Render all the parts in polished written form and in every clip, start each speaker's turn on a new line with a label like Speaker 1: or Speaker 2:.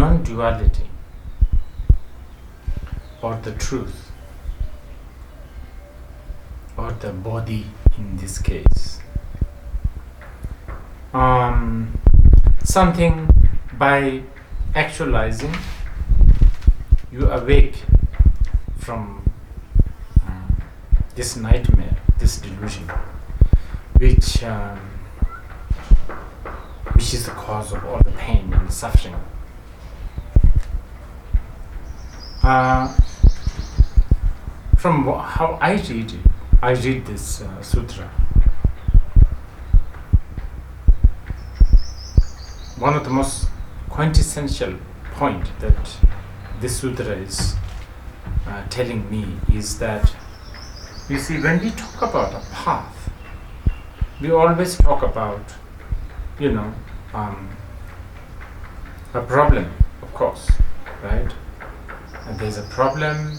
Speaker 1: non-duality or the truth or the body in this case. Something by actualizing you awake from this nightmare, this delusion, which is the cause of all the pain and suffering. From how I read it, I read this sutra. One of the most quintessential point that this sutra is telling me is that, you see, when we talk about a path, we always talk about, a problem, of course, right? And there's a problem,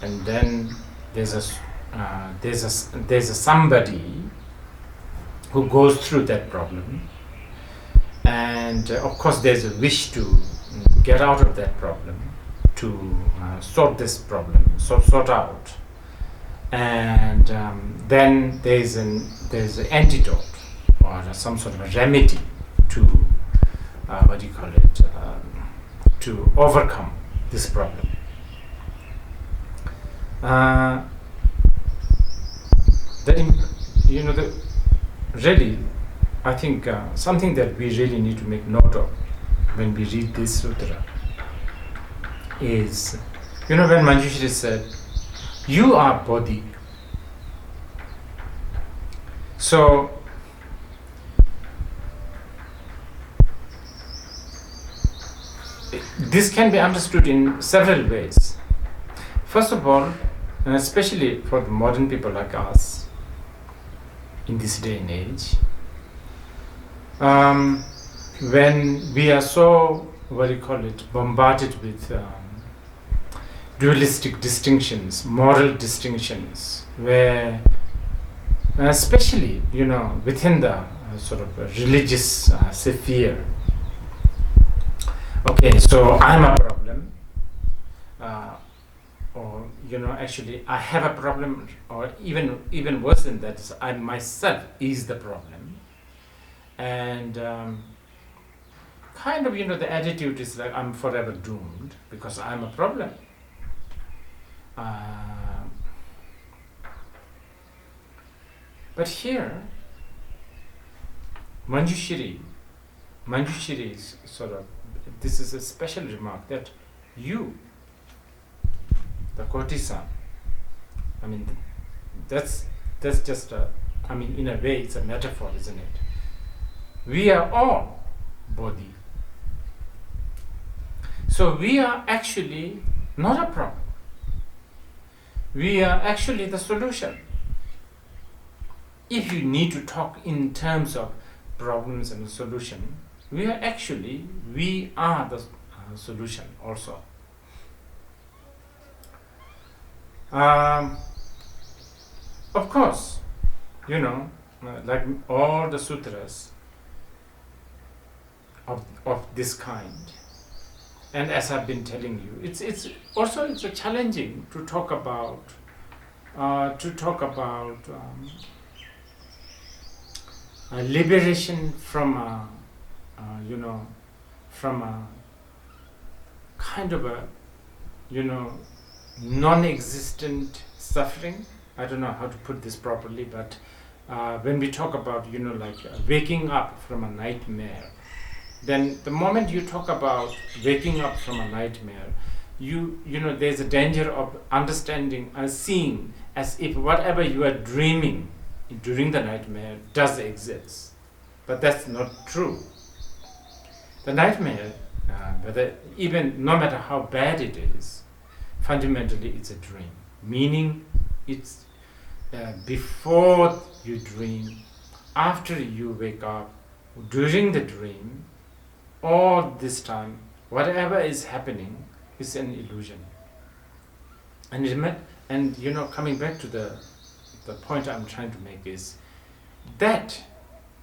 Speaker 1: and then there's a somebody who goes through that problem, and of course there's a wish to get out of that problem, to sort this problem, sort out, and then there's an antidote or some sort of a remedy to to overcome this problem. Really, I think something that we really need to make note of when we read this sutra is, when Manjuśrī said, "You are body." So this can be understood in several ways. First of all, and especially for the modern people like us in this day and age, when we are so, bombarded with dualistic distinctions, moral distinctions, where especially, within the sort of religious sphere. Okay, so I'm a problem, or actually I have a problem, or even worse than that is I myself is the problem, and the attitude is like I'm forever doomed because I'm a problem. But here, Manjuśrī is sort of, this is a special remark that you, the courtesan, that's just in a way it's a metaphor, isn't it? We are all body. So we are actually not a problem. We are actually the solution. If you need to talk in terms of problems and solution, we are the solution also. Of course, like all the sutras of this kind, and as I've been telling you, it's challenging to talk about liberation from a kind of a non-existent suffering. I don't know how to put this properly, but when we talk about waking up from a nightmare, then the moment you talk about waking up from a nightmare, there's a danger of understanding and seeing as if whatever you are dreaming during the nightmare does exist. But that's not true. The nightmare, no matter how bad it is, fundamentally it's a dream. Meaning it's before you dream, after you wake up, during the dream, all this time, whatever is happening is an illusion. And coming back to the point I'm trying to make is that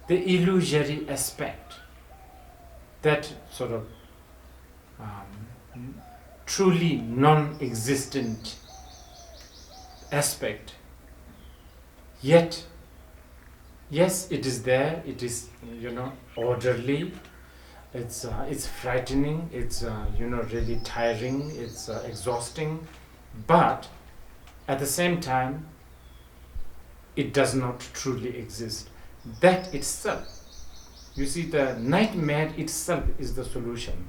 Speaker 1: the illusory aspect, that sort of truly non-existent aspect. Yet, yes, it is there. It is, orderly. It's frightening. It's really tiring. It's exhausting. But at the same time, it does not truly exist. That itself, you see, the nightmare itself is the solution.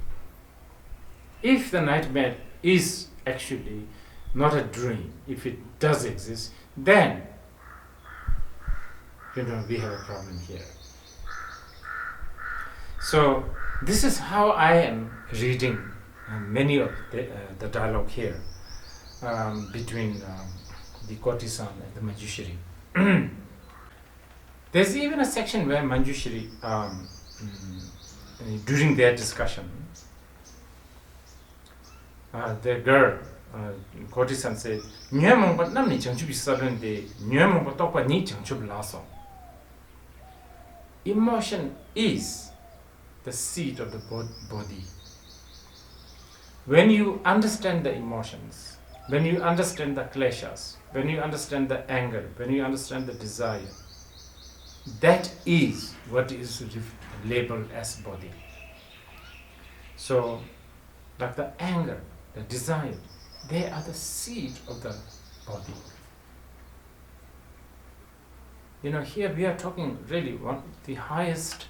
Speaker 1: If the nightmare is actually not a dream, if it does exist, then we have a problem here. So this is how I am reading many of the dialogue here between the courtesan and the Manjuśrī. There's even a section where Manjuśrī, during their discussion, the girl, courtesan said, emotion is the seat of the body. When you understand the emotions, when you understand the kleshas, when you understand the anger, when you understand the desire, that is what is labeled as body. So, like the anger, the desire, they are the seat of the body. Here we are talking really the highest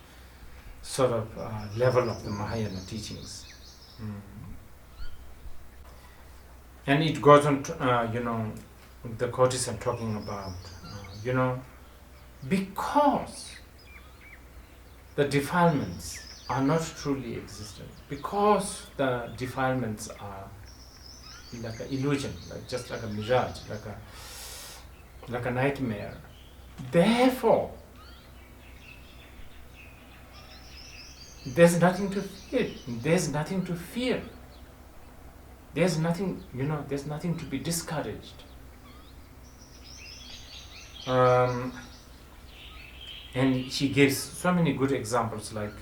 Speaker 1: sort of level of the Mahayana teachings. And it goes on, the courtesan talking about, because the defilements are not truly existent, because the defilements are like an illusion, just like a mirage, like a nightmare. Therefore, there's nothing to fear. There's nothing to fear. There's nothing, there's nothing to be discouraged. And she gives so many good examples, like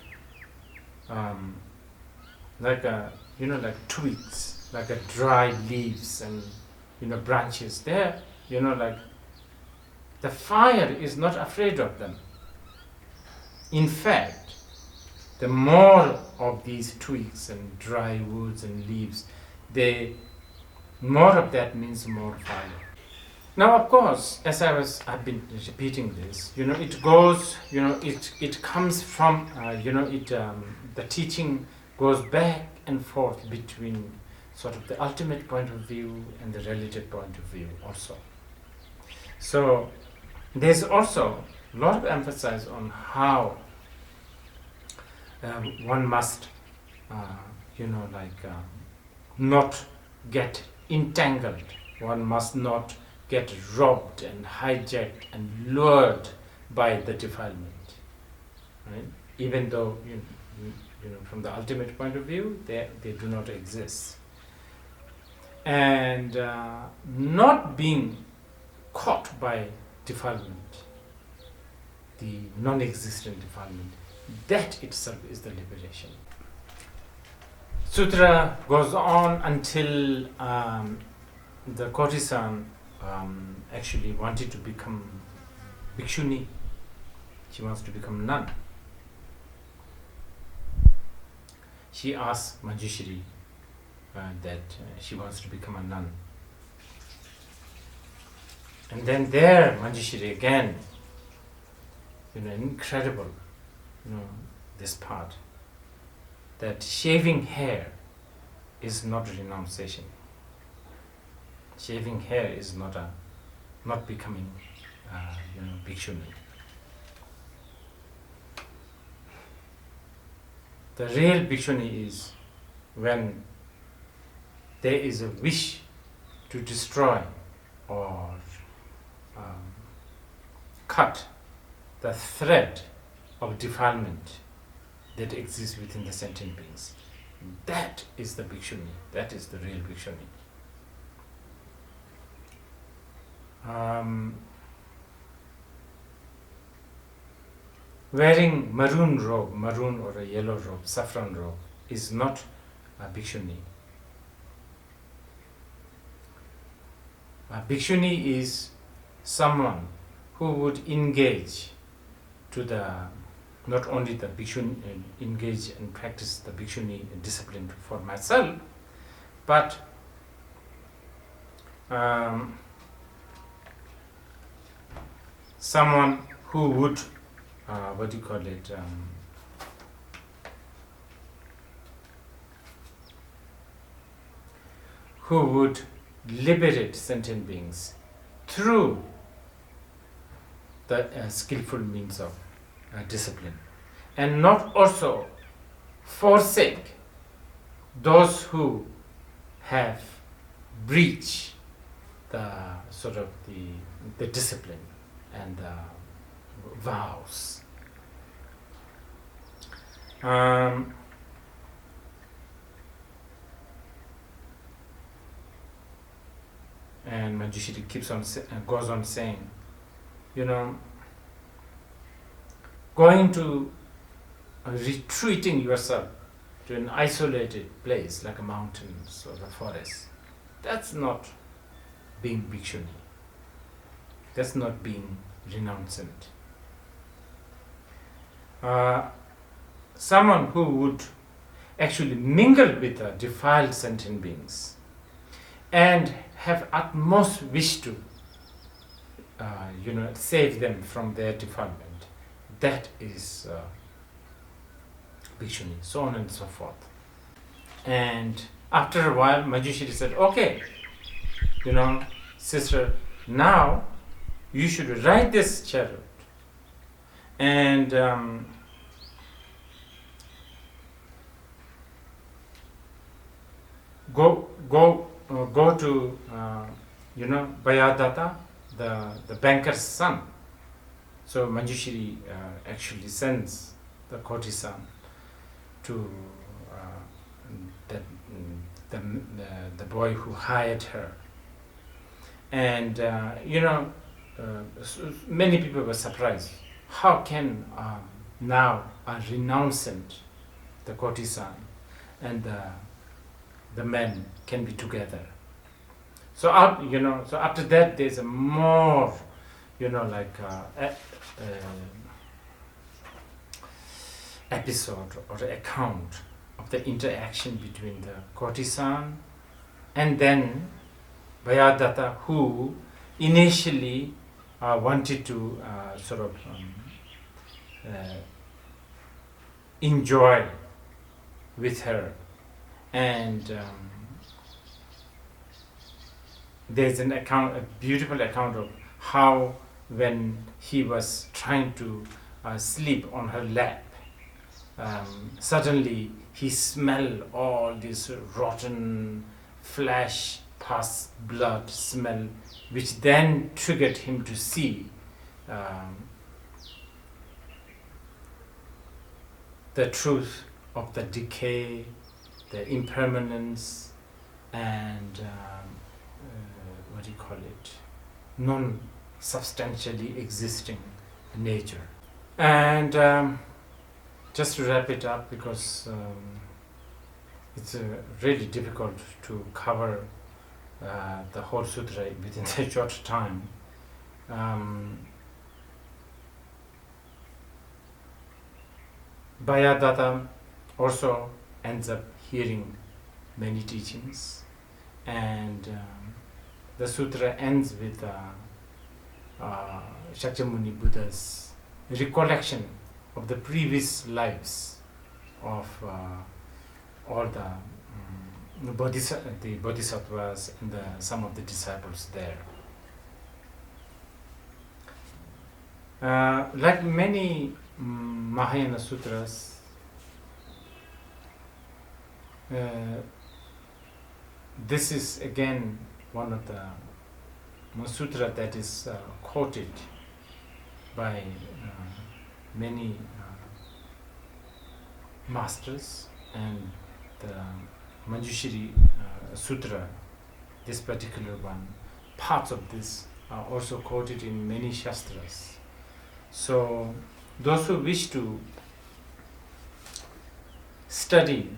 Speaker 1: twigs, like dry leaves and branches. There, the fire is not afraid of them. In fact, the more of these twigs and dry woods and leaves, more of that means more fire. Now, of course, as I've been repeating this, it goes, it comes from, the teaching goes back and forth between sort of the ultimate point of view and the relative point of view also. So there's also a lot of emphasis on how one must, not get entangled. One must not get robbed and hijacked and lured by the defilement, right? Even though, from the ultimate point of view, they do not exist. And not being caught by defilement, the non-existent defilement, that itself is the liberation. Sūtra goes on until the courtesan actually wanted to become bhikshuni. She wants to become nun. She asks Manjuśrī that she wants to become a nun. And then there, Manjuśrī again, incredible, this part, that shaving hair is not renunciation. Shaving hair is not becoming, bhikshuni. The real bhikshuni is when there is a wish to destroy or cut the thread of defilement that exists within the sentient beings. That is the bhikshuni. That is the real bhikshuni. Wearing maroon or a yellow robe, saffron robe, is not bhikshuni. A bhikshuni is someone who would engage to the, not only the bhikshuni, engage and practice the bhikshuni discipline for myself, but someone who would, who would liberate sentient beings through the skillful means of discipline, and not also forsake those who have breached the sort of the discipline and the vows. And Manjuśrī keeps on goes on saying, going to retreating yourself to an isolated place like a mountain or a forest, that's not being bhikshuni. That's not being renouncant. Someone who would actually mingle with the defiled sentient beings and have utmost wish to save them from their defilement, that is bhikshuni, so on and so forth. And after a while, Manjuśrī said, okay, sister, now you should ride this chariot and go to Bodhadatta, the banker's son. So Manjuśrī actually sends the courtesan to the boy who hired her, and many people were surprised. How can now a renouncant, the courtesan, and the men can be together? So after that, there's a more, episode or account of the interaction between the courtesan and then Bodhadatta, who initially wanted to enjoy with her, and there's a beautiful account of how when he was trying to sleep on her lap, suddenly he smelled all this rotten flesh, pus, blood smell, which then triggered him to see the truth of the decay, the impermanence, and non-substantially existing nature. And just to wrap it up, because it's really difficult to cover the whole sutra within a short time. Bodhadatta also ends up hearing many teachings, and the sutra ends with Shakyamuni Buddha's recollection of the previous lives of all the bodhisattvas and some of the disciples there. Like many Mahayana sutras, this is again one of the sutra that is quoted by many masters, and the Manjuśrī Sutra, this particular one, parts of this are also quoted in many shastras. So those who wish to study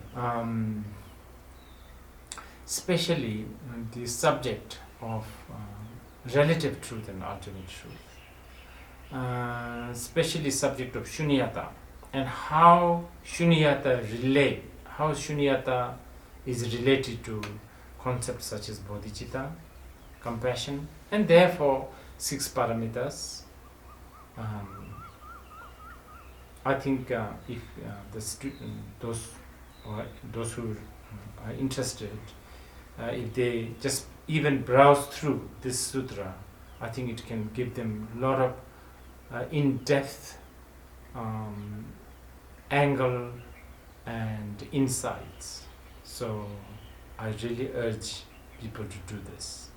Speaker 1: especially the subject of relative truth and ultimate truth, especially subject of shunyata, and how shunyata is related to concepts such as bodhicitta, compassion, and therefore 6 paramitas. I think if the student, those who are interested, if they just even browse through this sutra, I think it can give them a lot of in-depth angle and insights. So I really urge people to do this.